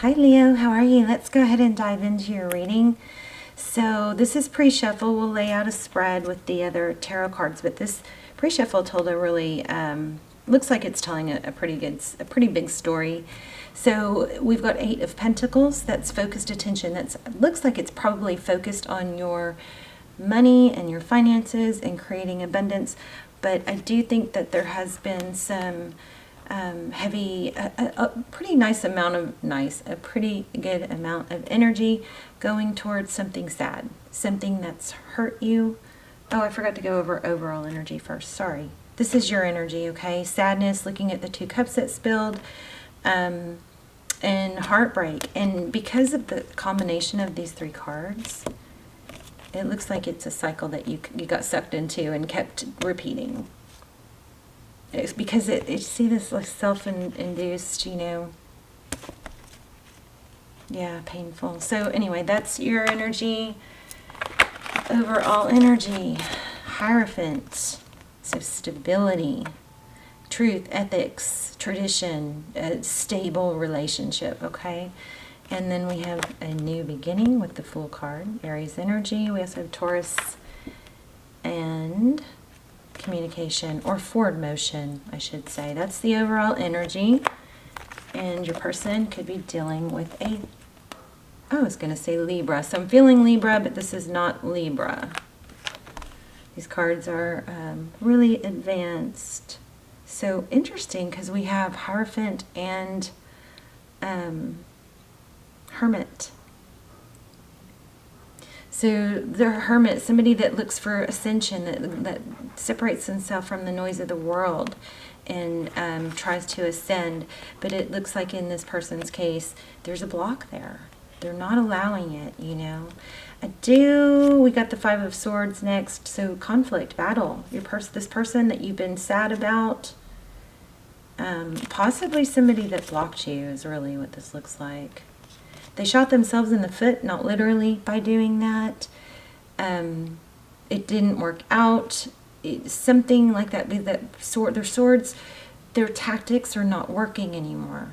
Hi Leo, how are you? Let's go ahead and dive into your reading. So this is pre-shuffle. We'll lay out a spread with the other tarot cards, but this pre-shuffle told a really, looks like it's telling a pretty big story. So we've got 8 of Pentacles. That's focused attention. That's looks like it's probably focused on your money and your finances and creating abundance. But I do think that there has been some a pretty good amount of energy going towards something sad, something that's hurt you. Oh, I forgot to go over overall energy first. Sorry. This is your energy, okay? Sadness, looking at the 2 cups that spilled, and heartbreak. And because of the combination of these 3 cards, it looks like it's a cycle that you got sucked into and kept repeating. It's because you see this like self-induced, yeah, painful. So anyway, that's your energy, overall energy, Hierophant. So stability, truth, ethics, tradition, a stable relationship, okay? And then we have a new beginning with the Fool card, Aries energy. We also have Taurus and communication, or forward motion, I should say. That's the overall energy. And your person could be dealing with I was going to say Libra. So I'm feeling Libra, but this is not Libra. These cards are really advanced. So interesting, because we have Hierophant and Hermit. So the Hermit, somebody that looks for ascension, that separates himself from the noise of the world and tries to ascend. But it looks like in this person's case, there's a block there. They're not allowing it, we got the 5 of Swords next. So conflict, battle. This person that you've been sad about, possibly somebody that blocked you is really what this looks like. They shot themselves in the foot, not literally by doing that. It didn't work out. Something like that. Their swords, their tactics are not working anymore.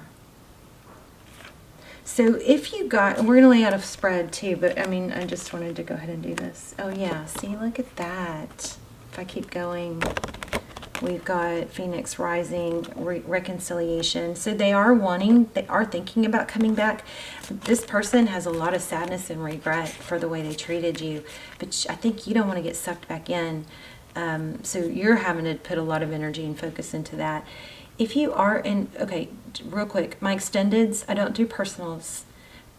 So if you got, we're going to lay out a spread too, but I just wanted to go ahead and do this. Oh yeah, see, look at that. If I keep going, we've got Phoenix rising, reconciliation. So they are thinking about coming back. This person has a lot of sadness and regret for the way they treated you, but I think you don't want to get sucked back in. So you're having to put a lot of energy and focus into that. If you are okay, real quick, my extendeds, I don't do personals,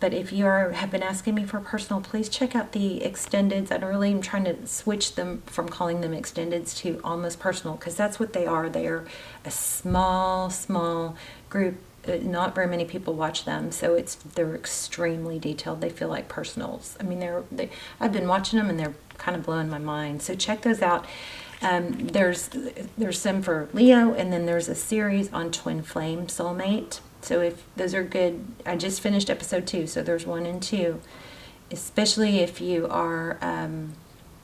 but if you have been asking me for personal, please check out the extendeds. I really am trying to switch them from calling them extendeds to almost personal, because that's what they are. They are a small group. Not very many people watch them, so they're extremely detailed. They feel like personals. I've been watching them and they're kind of blowing my mind. So check those out. There's some for Leo, and then there's a series on twin flame soulmate. So if those are good, I just finished episode 2, so there's 1 and 2. Especially if you are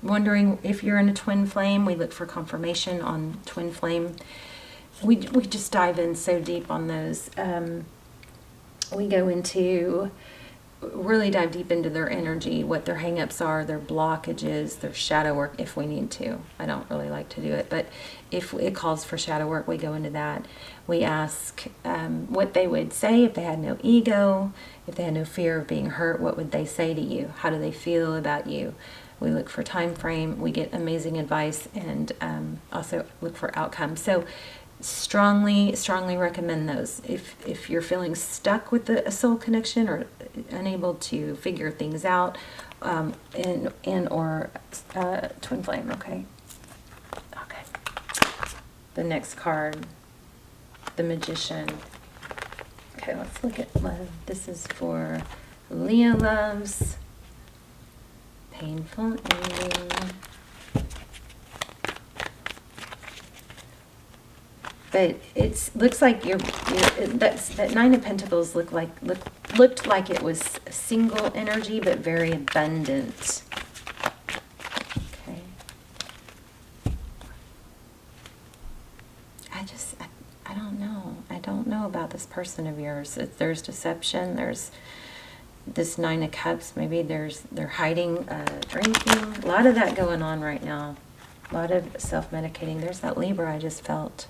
wondering if you're in a twin flame, we look for confirmation on twin flame. We just dive in so deep on those. We go into, really dive deep into their energy, what their hang-ups are, their blockages, their shadow work, if we need to. I don't really like to do it, but if it calls for shadow work, we go into that. We ask what they would say if they had no ego, if they had no fear of being hurt. What would they say to you? How do they feel about you? We look for time frame. We get amazing advice, and also look for outcomes. So strongly recommend those if you're feeling stuck with a soul connection or unable to figure things out, or twin flame. Okay. The next card, the Magician. Okay, let's look at love. This is for Leo loves, painful ending. But it looks like that 9 of Pentacles looked like it was single energy, but very abundant. Okay. I don't know about this person of yours. There's deception. There's this Nine of Cups. Maybe they're hiding, drinking. A lot of that going on right now. A lot of self-medicating. There's that Libra I just felt.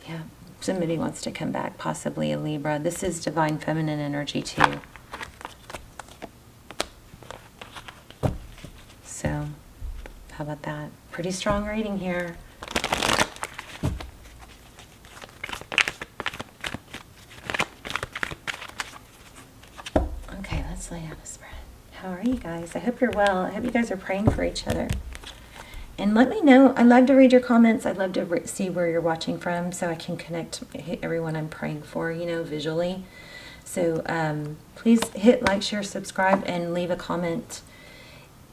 Yeah, somebody wants to come back, possibly a Libra. This is divine feminine energy too. So, how about that? Pretty strong reading here. Okay, let's lay out a spread. How are you guys? I hope you're well. I hope you guys are praying for each other. And let me know. I love to read your comments. I'd love to see where you're watching from so I can connect everyone I'm praying for, you know, visually. So please hit like, share, subscribe, and leave a comment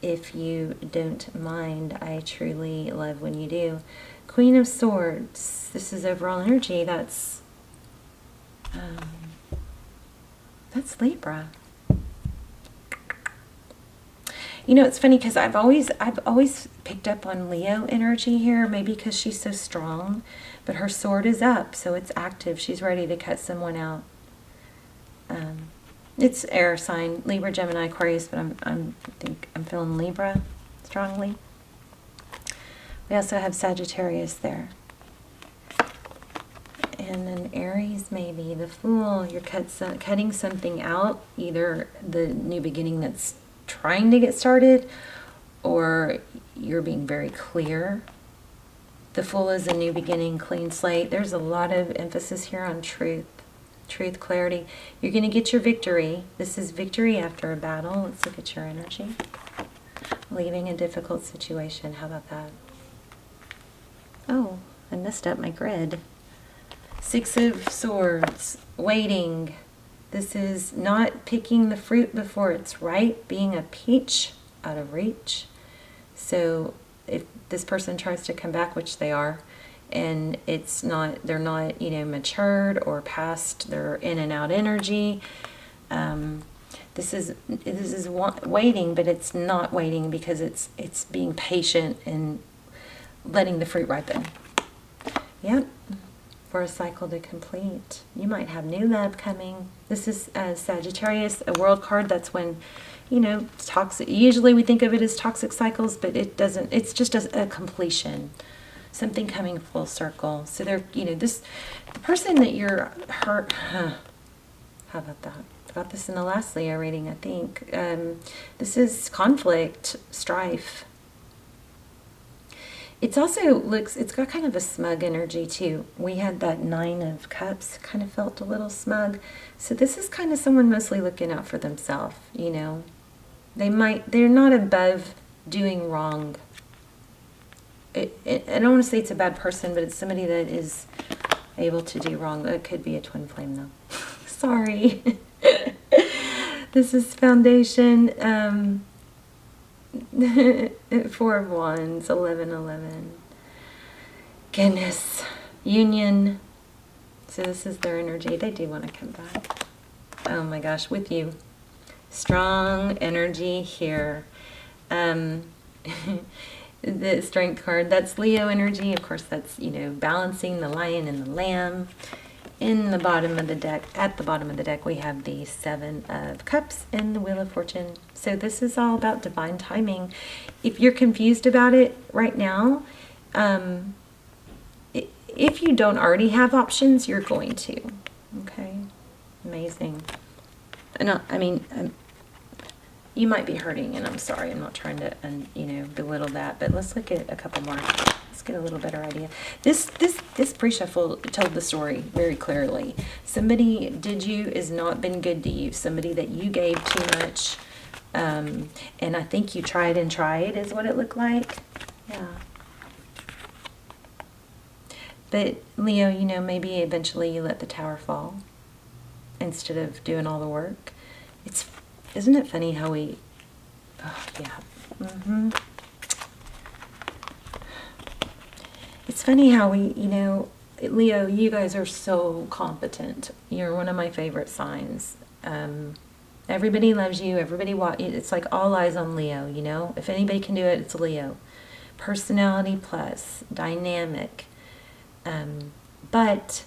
if you don't mind. I truly love when you do. Queen of Swords. This is overall energy. That's Libra. You know, it's funny because I've always picked up on Leo energy here, maybe because she's so strong, but her sword is up, so it's active. She's ready to cut someone out. It's air sign, Libra, Gemini, Aquarius, but I think I'm feeling Libra strongly. We also have Sagittarius there. And then Aries, maybe the Fool. You're cutting something out, either the new beginning that's trying to get started, or you're being very clear. The Fool is a new beginning, clean slate. There's a lot of emphasis here on truth, clarity. You're going to get your victory. This is victory after a battle. Let's look at your energy. Leaving a difficult situation. How about that? Oh, I messed up my grid. Six of Swords, waiting. This is not picking the fruit before it's ripe, being a peach out of reach. So if this person tries to come back, which they are, and they're not, you know, matured or past their in and out energy. This is waiting, but it's not waiting because it's being patient and letting the fruit ripen. Yep. For a cycle to complete. You might have new love coming. This is Sagittarius, a world card. That's when, you know, toxic. Usually we think of it as toxic cycles, but it doesn't. It's just a completion, something coming full circle. So they're, you know, the person that you're hurt. How about that? I got this in the last Leo reading, I think. This is conflict, strife. It's also it's got kind of a smug energy too. We had that Nine of Cups, kind of felt a little smug. So this is kind of someone mostly looking out for themselves, you know. They're not above doing wrong. I don't want to say it's a bad person, but it's somebody that is able to do wrong. It could be a twin flame though. Sorry. This is Foundation. Four of Wands, 11. Goodness. Union. So this is their energy. They do want to come back. Oh my gosh, with you. Strong energy here. The Strength card, that's Leo energy. Of course, that's, you know, balancing the lion and the lamb. In the bottom of the deck, at the bottom of the deck, we have the Seven of Cups and the Wheel of Fortune. So this is all about divine timing. If you're confused about it right now, if you don't already have options, you're going to. Okay? Amazing. And I mean, you might be hurting, and I'm sorry. I'm not trying to, you know, belittle that. But let's look at a couple more. Let's get a little better idea. This pre-shuffle told the story very clearly. Somebody is not been good to you. Somebody that you gave too much, and I think you tried is what it looked like. Yeah. But Leo, you know, maybe eventually you let the tower fall instead of doing all the work. Isn't it funny how we? Oh yeah. It's funny how we, you know, Leo, you guys are so competent. You're one of my favorite signs. Everybody loves you. It's like all eyes on Leo, you know. If anybody can do it, it's Leo. personality plus, dynamic, but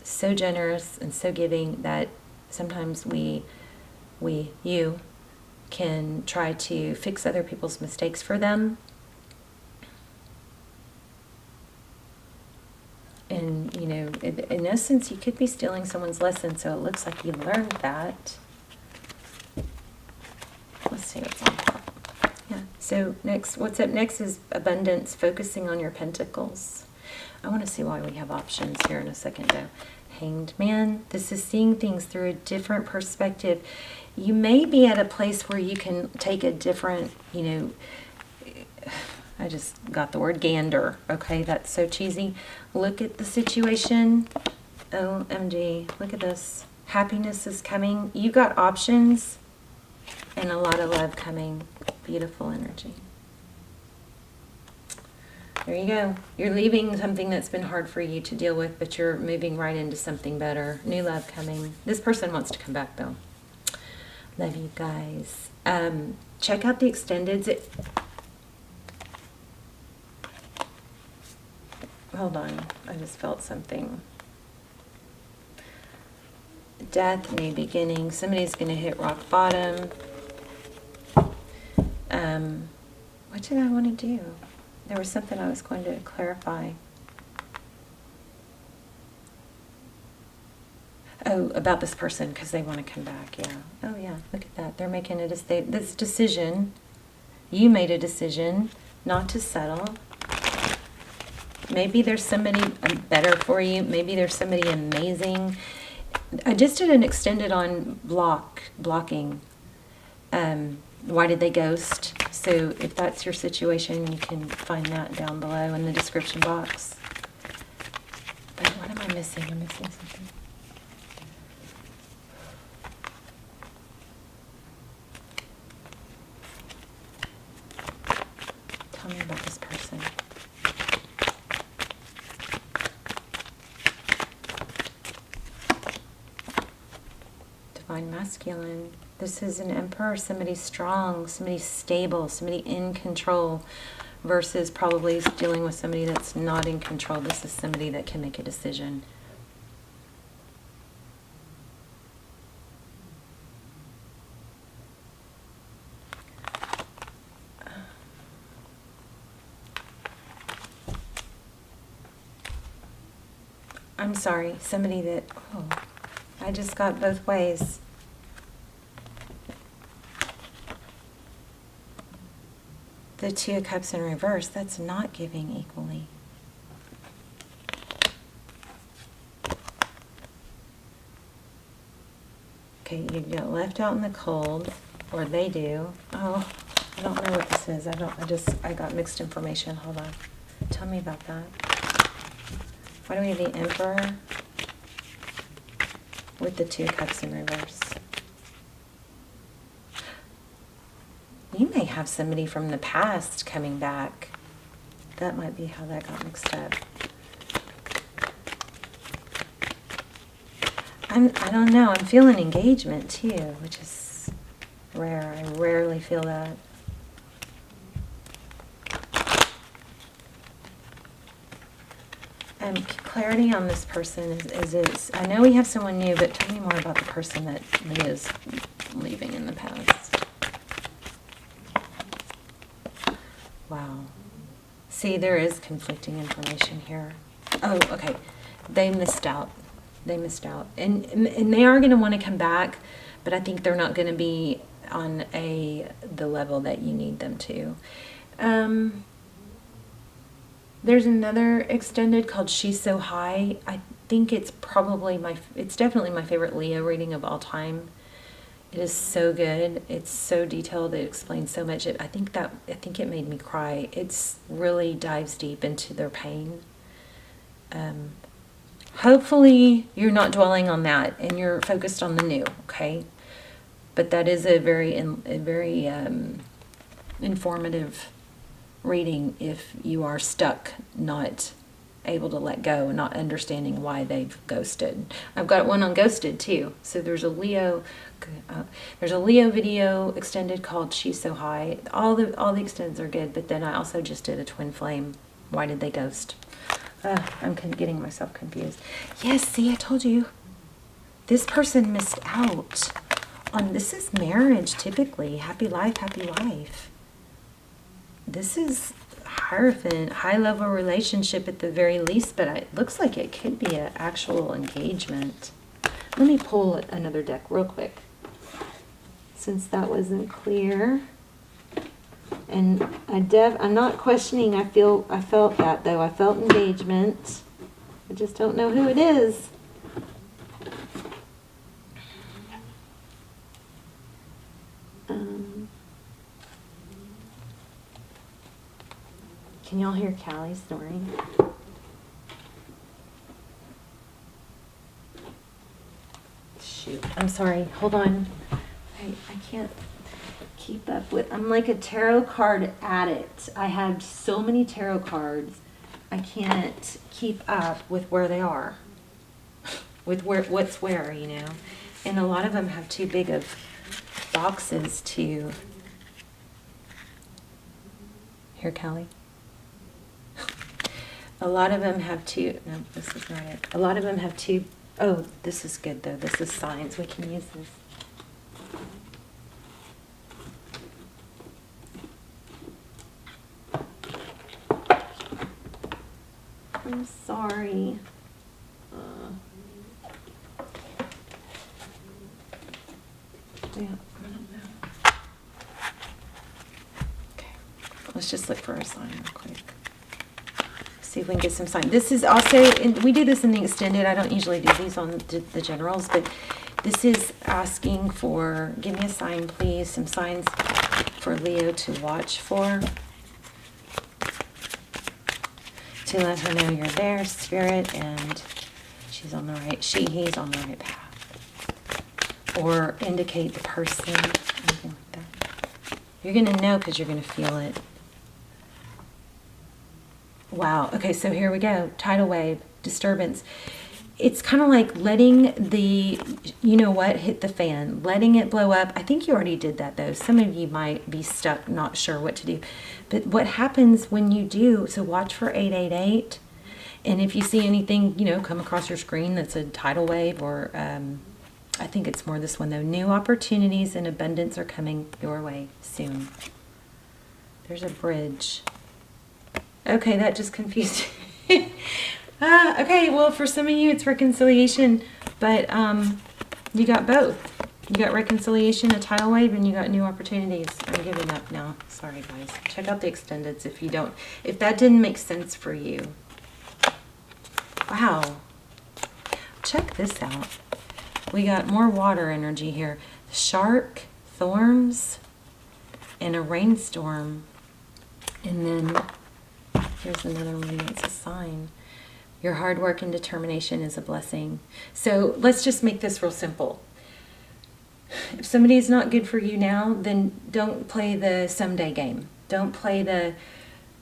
so generous and so giving that sometimes you can try to fix other people's mistakes for them. And, you know, in essence, you could be stealing someone's lesson, so it looks like you learned that. Let's see what's on top. Yeah, so next, what's up next is abundance, focusing on your pentacles. I want to see why we have options here in a second, though. Hanged Man, this is seeing things through a different perspective. You may be at a place where you can take a different, you know, I just got the word gander. Okay, that's so cheesy. Look at the situation. OMG, look at this. Happiness is coming. You got options and a lot of love coming. Beautiful energy. There you go. You're leaving something that's been hard for you to deal with, but you're moving right into something better. New love coming. This person wants to come back, though. Love you guys. Check out the extendeds. Hold on. I just felt something. Death, new beginning. Somebody's going to hit rock bottom. What did I want to do? There was something I was going to clarify. Oh, about this person, because they want to come back, yeah. Oh, yeah, look at that. They're making this decision. You made a decision not to settle. Maybe there's somebody better for you. Maybe there's somebody amazing. I just did an extended on blocking. Why did they ghost? So if that's your situation, you can find that down below in the description box. But what am I missing? I'm missing something. Tell me about this person. Divine masculine. This is an emperor, somebody strong, somebody stable, somebody in control, versus probably dealing with somebody that's not in control. This is somebody that can make a decision. I'm sorry, somebody that, oh, I just got both ways. The Two of Cups in reverse, that's not giving equally. Okay, you get left out in the cold, or they do. Oh, I don't know what this is. I got mixed information. Hold on. Tell me about that. Why do we have the Emperor with the Two of Cups in reverse? You may have somebody from the past coming back. That might be how that got mixed up. I don't know. I'm feeling engagement too, which is rare. I rarely feel that. Clarity on this person is I know we have someone new, but tell me more about the person that is leaving in the past. Wow. See, there is conflicting information here. Oh, okay. They missed out. They missed out. And they are going to want to come back, but I think they're not going to be on the level that you need them to. There's another extended called She's So High. I think it's it's definitely my favorite Leo reading of all time. It is so good. It's so detailed. It explains so much. I think it made me cry. It's really dives deep into their pain. Hopefully you're not dwelling on that and you're focused on the new, okay? But that is a very informative reading if you are stuck not able to let go and not understanding why they've ghosted. I've got one on ghosted too. So there's a Leo video extended called She's So High. All the extends are good, but then I also just did a twin flame. Why did they ghost? I'm getting myself confused. Yes, see, I told you. This person missed out on, this is marriage typically. Happy life, happy life. This is Hierophant, high-level relationship at the very least, but it looks like it could be an actual engagement. Let me pull another deck real quick, since that wasn't clear. And I'm not questioning. I felt that though. I felt engagement. I just don't know who it is. Can y'all hear Callie snoring? Shoot, I'm sorry. Hold on. I can't keep up with. I'm like a tarot card addict. I have so many tarot cards. I can't keep up with where they are. With what's where, you know. And a lot of them have too big of boxes to. Here, Callie. A lot of them have two, no, this is not it. A lot of them have two, oh, this is good though. This is signs. We can use this. I'm sorry. Yeah, I don't know. Okay, let's just look for a sign real quick. See if we can get some sign. This is also, we do this in the extended. I don't usually do these on the generals, but this is asking for, give me a sign, please. Some signs for Leo to watch for. To let her know you're there, Spirit, and she's on the right, he's on the right path. Or indicate the person, anything like that. You're going to know because you're going to feel it. Wow. Okay, so here we go. Tidal wave, disturbance. It's kind of like letting the, you know what, hit the fan, letting it blow up. I think you already did that though. Some of you might be stuck, not sure what to do. But what happens when you do, so watch for 888. And if you see anything, you know, come across your screen that's a tidal wave or, I think it's more this one though. New opportunities and abundance are coming your way soon. There's a bridge. Okay, that just confused me. Okay, well, for some of you, it's reconciliation, but you got both. You got reconciliation, a tidal wave, and you got new opportunities. I'm giving up now. Sorry, guys. Check out the extendeds if that didn't make sense for you. Wow. Check this out. We got more water energy here. Shark, thorns, and a rainstorm. And then here's another one that's a sign. Your hard work and determination is a blessing. So let's just make this real simple. If somebody is not good for you now, then don't play the someday game. Don't play the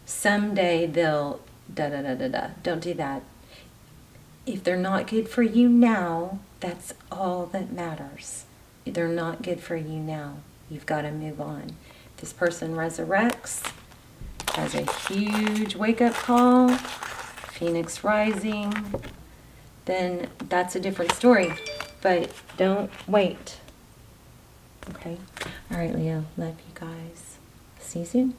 someday they'll da-da-da-da-da. Don't do that. If they're not good for you now, that's all that matters. If they're not good for you now, you've got to move on. If this person resurrects, has a huge wake-up call, Phoenix rising, then that's a different story. But don't wait. Okay? All right, Leo. Love you guys. See you soon.